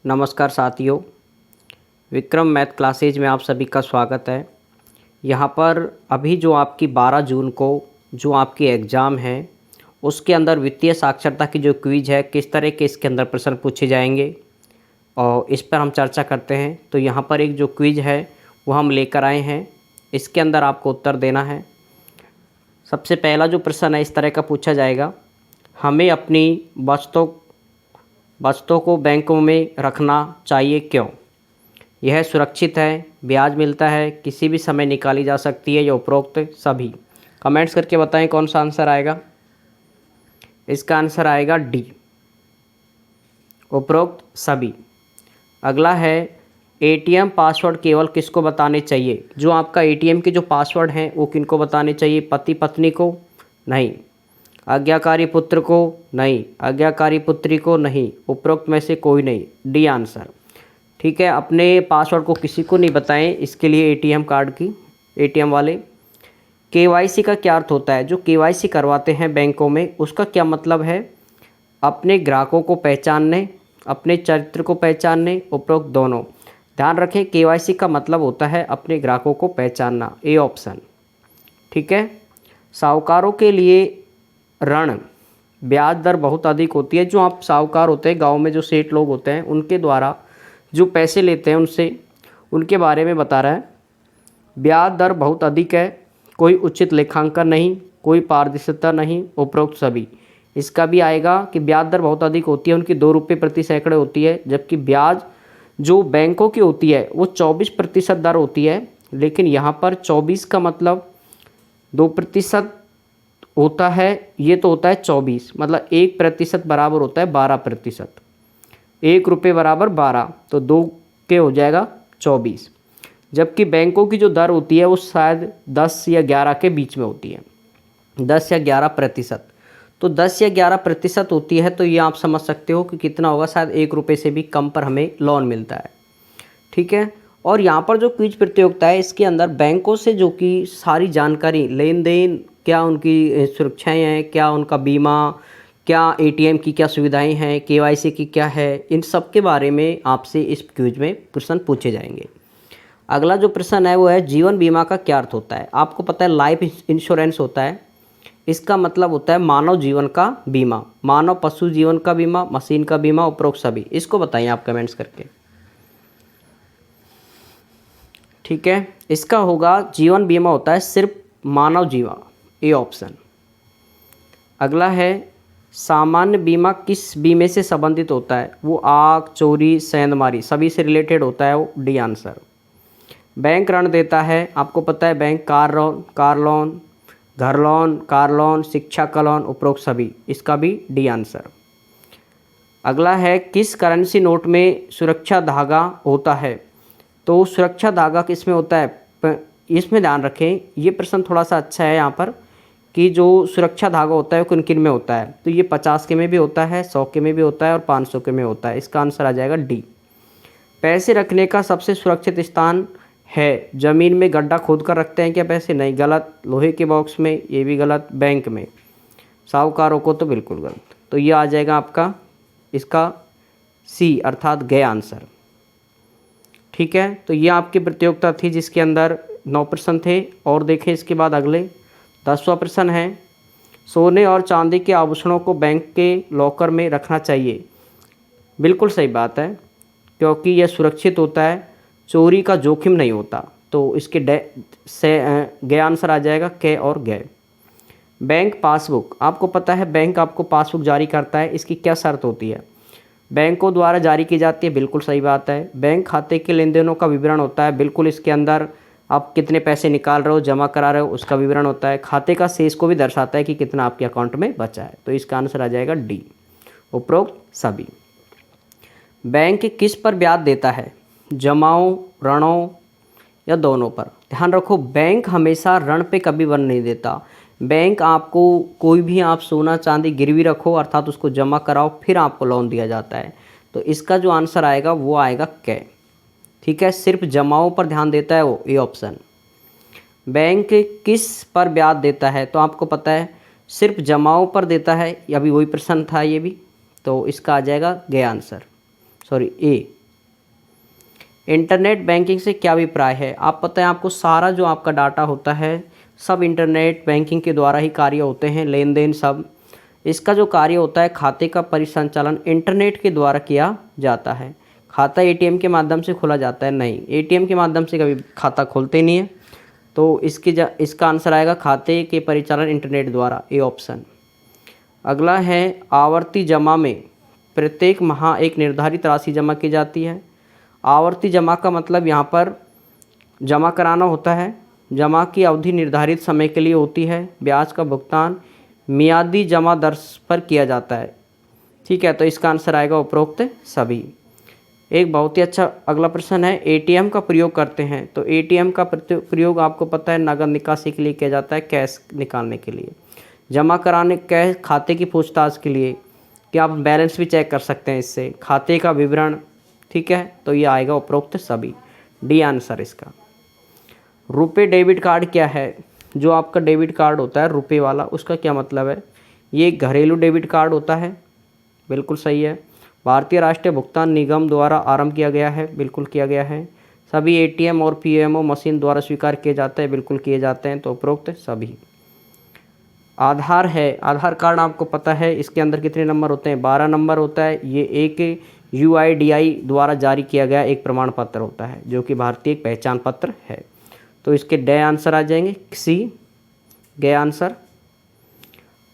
नमस्कार साथियों, Vikram math classes में आप सभी का स्वागत है। यहाँ पर अभी जो आपकी 12 जून को जो आपकी एग्ज़ाम है उसके अंदर वित्तीय साक्षरता की जो क्विज़ है किस तरह के इसके अंदर प्रश्न पूछे जाएंगे और इस पर हम चर्चा करते हैं। तो यहाँ पर एक जो क्विज़ है वो हम लेकर आए हैं, इसके अंदर आपको उत्तर देना है। सबसे पहला जो प्रश्न है इस तरह का पूछा जाएगा, हमें अपनी बचतों को बैंकों में रखना चाहिए क्यों? यह सुरक्षित है, ब्याज मिलता है, किसी भी समय निकाली जा सकती है या उपरोक्त सभी। कमेंट्स करके बताएं कौन सा आंसर आएगा। इसका आंसर आएगा डी, उपरोक्त सभी। अगला है, एटीएम पासवर्ड केवल किसको बताने चाहिए? जो आपका एटीएम के जो पासवर्ड हैं वो किनको बताने चाहिए? पति पत्नी को? नहीं। आज्ञाकारी पुत्र को? नहीं। आज्ञाकारी पुत्री को? नहीं। उपरोक्त में से कोई नहीं, डी आंसर। ठीक है, अपने पासवर्ड को किसी को नहीं बताएं, इसके लिए एटीएम कार्ड की एटीएम वाले। केवाईसी का क्या अर्थ होता है? जो केवाईसी करवाते हैं बैंकों में उसका क्या मतलब है? अपने ग्राहकों को पहचानने, अपने चरित्र को पहचानने, उपरोक्त दोनों। ध्यान रखें, केवाईसी का मतलब होता है अपने ग्राहकों को पहचानना, ए ऑप्शन। ठीक है। साहूकारों के लिए ऋण ब्याज दर बहुत अधिक होती है। जो आप साहूकार होते हैं, गांव में जो सेठ लोग होते हैं, उनके द्वारा जो पैसे लेते हैं उनसे, उनके बारे में बता रहा है। ब्याज दर बहुत अधिक है, कोई उचित लेखांकन नहीं, कोई पारदर्शिता नहीं, उपरोक्त सभी। इसका भी आएगा कि ब्याज दर बहुत अधिक होती है, उनकी 2 रुपये प्रति सैकड़े होती है, जबकि ब्याज जो बैंकों की होती है वो 24% दर होती है। लेकिन यहाँ पर 24 का मतलब 2% होता है, ये तो होता है 24, मतलब 1% बराबर होता है 12%। 1 रुपये बराबर 12, तो 2 के हो जाएगा 24। जबकि बैंकों की जो दर होती है वो शायद 10 या 11 के बीच में होती है, 10 या 11%। तो 10 या 11% होती है, तो ये आप समझ सकते हो कि कितना होगा, शायद 1 रुपये से भी कम पर हमें लोन मिलता है। ठीक है। और यहाँ पर जो क्विज प्रतियोगिता है इसके अंदर बैंकों से जो कि सारी जानकारी, लेन देन, क्या उनकी सुरक्षाएं हैं, क्या उनका बीमा, क्या एटीएम की क्या सुविधाएं हैं, केवाईसी की क्या है, इन सब के बारे में आपसे इस क्विज में प्रश्न पूछे जाएंगे। अगला जो प्रश्न है वो है, जीवन बीमा का क्या अर्थ होता है? आपको पता है लाइफ इंश्योरेंस होता है, इसका मतलब होता है मानव जीवन का बीमा, मानव पशु जीवन का बीमा, मशीन का बीमा, उपरोक्त सभी। इसको बताइए आप कमेंट्स करके। ठीक है, इसका होगा जीवन बीमा होता है सिर्फ मानव जीवन, ए ऑप्शन। अगला है, सामान्य बीमा किस बीमे से संबंधित होता है? वो आग, चोरी, सेंधमारी, सभी से रिलेटेड होता है, वो डी आंसर। बैंक ऋण देता है, आपको पता है बैंक कार लोन, घर लोन, कार लोन, शिक्षा का लोन, उपरोक्त सभी। इसका भी डी आंसर। अगला है, किस करेंसी नोट में सुरक्षा धागा होता है? तो सुरक्षा धागा किस में होता है? इसमें ध्यान रखें, ये प्रश्न थोड़ा सा अच्छा है यहाँ पर कि जो सुरक्षा धागा होता है वो किन किन में होता है। तो ये 50 के में भी होता है, 100 के में भी होता है और 500 के में होता है। इसका आंसर आ जाएगा डी। पैसे रखने का सबसे सुरक्षित स्थान है, ज़मीन में गड्ढा खोद कर रखते हैं क्या पैसे? नहीं, गलत। लोहे के बॉक्स में, ये भी गलत। बैंक में, साहूकारों को तो बिल्कुल गलत। तो ये आ जाएगा आपका इसका सी अर्थात ग आंसर। ठीक है, तो ये आपकी प्रतियोगिता थी जिसके अंदर 9 प्रश्न थे। और देखें इसके बाद अगले 10वां प्रश्न है, सोने और चांदी के आभूषणों को बैंक के लॉकर में रखना चाहिए। बिल्कुल सही बात है, क्योंकि यह सुरक्षित होता है, चोरी का जोखिम नहीं होता। तो इसके ग आंसर आ जाएगा क और ग। बैंक पासबुक, आपको पता है बैंक आपको पासबुक जारी करता है, इसकी क्या शर्त होती है? बैंकों द्वारा जारी की जाती है, बिल्कुल सही बात है। बैंक खाते के लेन देनों का विवरण होता है, बिल्कुल। इसके अंदर आप कितने पैसे निकाल रहे हो, जमा करा रहे हो, उसका विवरण होता है। खाते का शेष को भी दर्शाता है कि कितना आपके अकाउंट में बचा है। तो इसका आंसर आ जाएगा डी, उपरोक्त सभी। बैंक किस पर ब्याज देता है? जमाओं, ऋणों या दोनों पर? ध्यान रखो, बैंक हमेशा ऋण पे कभी वन नहीं देता। बैंक आपको कोई भी आप सोना चांदी गिरवी रखो अर्थात उसको जमा कराओ, फिर आपको लोन दिया जाता है। तो इसका जो आंसर आएगा वो आएगा क। ठीक है, सिर्फ जमाओं पर ध्यान देता है वो, ए ऑप्शन। बैंक किस पर ब्याज देता है? तो आपको पता है सिर्फ जमाओं पर देता है, अभी वही प्रश्न था ये भी। तो इसका आ जाएगा ग आंसर, सॉरी ए। इंटरनेट बैंकिंग से क्या अभिप्राय है? आप पता है आपको सारा जो आपका डाटा होता है सब इंटरनेट बैंकिंग के द्वारा ही कार्य होते हैं, लेन देन सब। इसका जो कार्य होता है खाते का परिसंचालन इंटरनेट के द्वारा किया जाता है। खाता एटीएम के माध्यम से खोला जाता है? नहीं, एटीएम के माध्यम से कभी खाता खोलते नहीं है। तो इसका आंसर आएगा खाते के परिचालन इंटरनेट द्वारा, ए ऑप्शन। अगला है आवर्ती जमा में प्रत्येक माह एक निर्धारित राशि जमा की जाती है। आवर्ती जमा का मतलब यहाँ पर जमा कराना होता है। जमा की अवधि निर्धारित समय के लिए होती है। ब्याज का भुगतान मियादी जमा दर पर किया जाता है। ठीक है, तो इसका आंसर आएगा उपरोक्त सभी। एक बहुत ही अच्छा अगला प्रश्न है, एटीएम का प्रयोग करते हैं। तो एटीएम का प्रयोग आपको पता है नगद निकासी के लिए किया जाता है, कैश निकालने के लिए, जमा कराने, कैश खाते की पूछताछ के लिए, कि आप बैलेंस भी चेक कर सकते हैं इससे, खाते का विवरण। ठीक है, तो ये आएगा उपरोक्त सभी, डी आंसर इसका। रुपए डेबिट कार्ड क्या है? जो आपका डेबिट कार्ड होता है रुपए वाला, उसका क्या मतलब है? ये एक घरेलू डेबिट कार्ड होता है, बिल्कुल सही है। भारतीय राष्ट्रीय भुगतान निगम द्वारा आरंभ किया गया है, बिल्कुल किया गया है। सभी एटीएम और पीएमओ मशीन द्वारा स्वीकार किए जाते हैं, बिल्कुल किए जाते हैं, तो उपरोक्त सभी। आधार है, आधार कार्ड आपको पता है इसके अंदर कितने नंबर होते हैं? 12 नंबर होता है। ये एक UIDAI द्वारा जारी किया गया एक प्रमाण पत्र होता है, जो कि भारतीय एक पहचान पत्र है। तो इसके डे आंसर आ जाएंगे, सी, गे आंसर।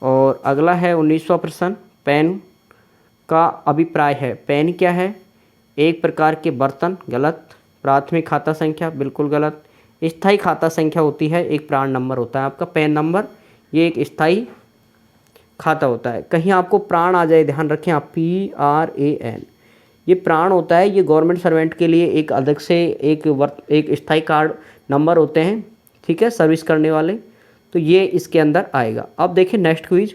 और अगला है 19वां प्रश्न, पेन का अभिप्राय है। पेन क्या है? एक प्रकार के बर्तन, गलत। प्राथमिक खाता संख्या, बिल्कुल गलत। स्थायी खाता संख्या होती है, एक प्राण नंबर होता है आपका पैन नंबर, ये एक स्थायी खाता होता है। कहीं आपको प्राण आ जाए, ध्यान रखें आप, PRAN, ये प्राण होता है। ये गवर्नमेंट सर्वेंट के लिए एक अलग से एक स्थायी कार्ड नंबर होते हैं, ठीक है, सर्विस करने वाले। तो ये इसके अंदर आएगा। अब देखिए नेक्स्ट क्विज।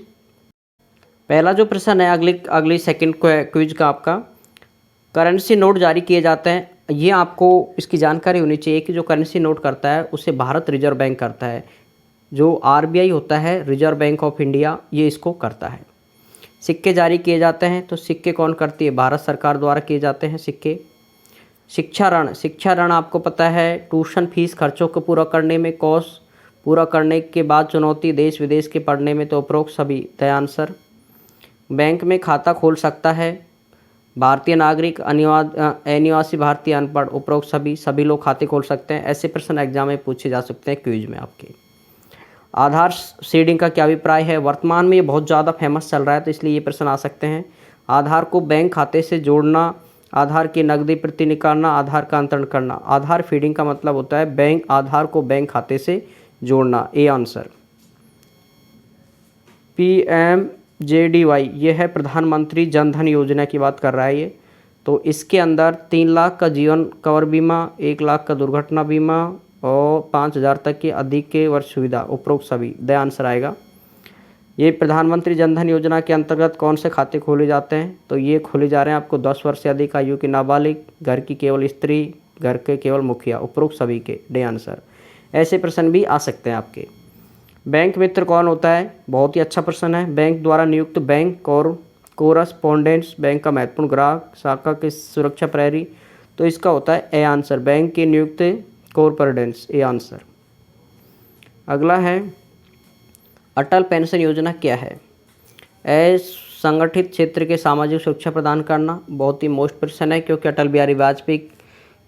पहला जो प्रश्न है अगली सेकंड क्विज का आपका, करेंसी नोट जारी किए जाते हैं। ये आपको इसकी जानकारी होनी चाहिए कि जो करेंसी नोट करता है उसे भारत रिजर्व बैंक करता है। जो RBI होता है, रिजर्व बैंक ऑफ इंडिया, ये इसको करता है। सिक्के जारी किए जाते हैं, तो सिक्के कौन करती है? भारत सरकार द्वारा किए जाते हैं सिक्के। शिक्षा ऋण आपको पता है, ट्यूशन फीस खर्चों को पूरा करने में, कोर्स पूरा करने के बाद चुनौती देश विदेश के पढ़ने में, तो उपरोक्त सभी, द आंसर। बैंक में खाता खोल सकता है भारतीय नागरिक, अनिवासी भारतीय, अनपढ़, उपरोक्त सभी लोग खाते खोल सकते हैं। ऐसे प्रश्न एग्जाम में पूछे जा सकते हैं क्विज में आपके। आधार सीडिंग का क्या अभिप्राय है? वर्तमान में ये बहुत ज़्यादा फेमस चल रहा है, तो इसलिए ये प्रश्न आ सकते हैं। आधार को बैंक खाते से जोड़ना, आधार की नकदी प्रति निकालना, आधार का अंतरण करना। आधार फीडिंग का मतलब होता है आधार को बैंक खाते से जोड़ना, ए आंसर। PMJDY ये है प्रधानमंत्री जन धन योजना की बात कर रहा है ये। तो इसके अंदर 3 लाख का जीवन कवर बीमा, 1 लाख का दुर्घटना बीमा और 5,000 तक की अधिक के वर्ष सुविधा, उपरोक्त सभी, द आंसर आएगा। ये प्रधानमंत्री जन धन योजना के अंतर्गत कौन से खाते खोले जाते हैं? तो ये खोले जा रहे हैं आपको 10 वर्ष से अधिक आयु के नाबालिग, घर की केवल स्त्री, घर के केवल मुखिया, उपरोक्त सभी के, ड आंसर। ऐसे प्रश्न भी आ सकते हैं आपके। बैंक मित्र कौन होता है? बहुत ही अच्छा प्रश्न है। बैंक द्वारा नियुक्त बैंक और कोरस्पोंडेंस बैंक का महत्वपूर्ण ग्राहक, शाखा के सुरक्षा प्रहरी, तो इसका होता है ए आंसर, बैंक के नियुक्त कोरस्पोंडेंस, ए आंसर। अगला है अटल पेंशन योजना क्या है? असंगठित क्षेत्र के सामाजिक सुरक्षा प्रदान करना, बहुत ही मोस्ट प्रश्न है क्योंकि अटल बिहारी वाजपेयी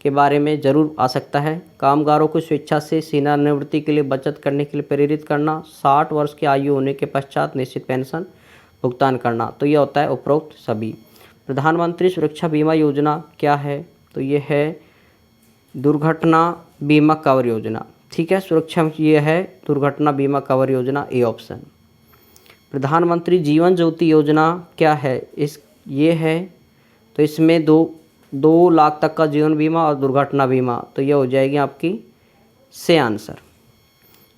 के बारे में जरूर आ सकता है। कामगारों को स्वेच्छा से सेवानिवृत्ति के लिए बचत करने के लिए प्रेरित करना, 60 वर्ष की आयु होने के पश्चात निश्चित पेंशन भुगतान करना, तो यह होता है उपरोक्त सभी। प्रधानमंत्री सुरक्षा बीमा योजना क्या है? तो ये है दुर्घटना बीमा कवर योजना, ठीक है, सुरक्षा ये है दुर्घटना बीमा कवर योजना, ए ऑप्शन। प्रधानमंत्री जीवन ज्योति योजना क्या है? ये है, तो इसमें 2 लाख तक का जीवन बीमा और दुर्घटना बीमा, तो यह हो जाएगी आपकी से आंसर।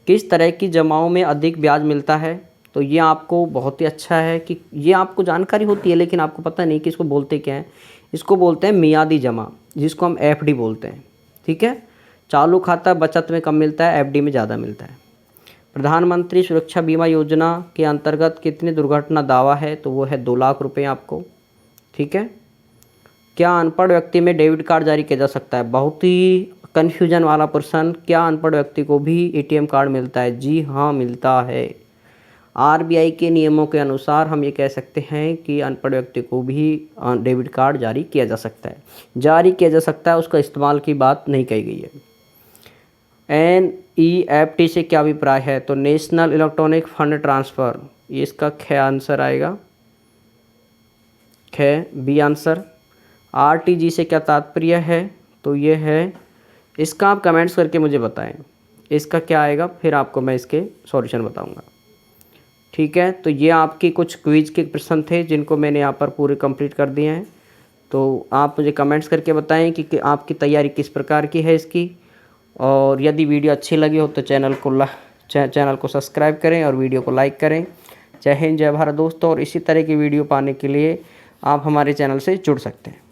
किस तरह की जमाओं में अधिक ब्याज मिलता है? तो ये आपको बहुत ही अच्छा है कि ये आपको जानकारी होती है, लेकिन आपको पता नहीं कि इसको बोलते क्या है। इसको बोलते हैं मियादी जमा, जिसको हम FD बोलते हैं, ठीक है। चालू खाता बचत में कम मिलता है, FD में ज़्यादा मिलता है। प्रधानमंत्री सुरक्षा बीमा योजना के अंतर्गत कितने दुर्घटना दावा है? तो वो है 2 लाख रुपये आपको, ठीक है। क्या अनपढ़ व्यक्ति में डेबिट कार्ड जारी किया जा सकता है? बहुत ही कन्फ्यूजन वाला प्रश्न। क्या अनपढ़ व्यक्ति को भी एटीएम कार्ड मिलता है? जी हाँ, मिलता है। आरबीआई के नियमों के अनुसार हम ये कह सकते हैं कि अनपढ़ व्यक्ति को भी डेबिट कार्ड जारी किया जा सकता है। जारी किया जा सकता है, उसका इस्तेमाल की बात नहीं कही गई है। NEFT से क्या अभिप्राय है? तो नेशनल इलेक्ट्रॉनिक फंड ट्रांसफ़र, ये इसका ख आंसर आएगा, ख बी आंसर। RTG से क्या तात्पर्य है? तो ये है, इसका आप कमेंट्स करके मुझे बताएं इसका क्या आएगा, फिर आपको मैं इसके सॉल्यूशन बताऊंगा। ठीक है, तो ये आपके कुछ क्विज के प्रश्न थे जिनको मैंने यहाँ पर पूरे कंप्लीट कर दिए हैं। तो आप मुझे कमेंट्स करके बताएं कि आपकी तैयारी किस प्रकार की है इसकी। और यदि वीडियो अच्छी लगी हो तो चैनल को सब्सक्राइब करें और वीडियो को लाइक करें। जय हिंद, जय भारत दोस्तों। और इसी तरह की वीडियो पाने के लिए आप हमारे चैनल से जुड़ सकते हैं।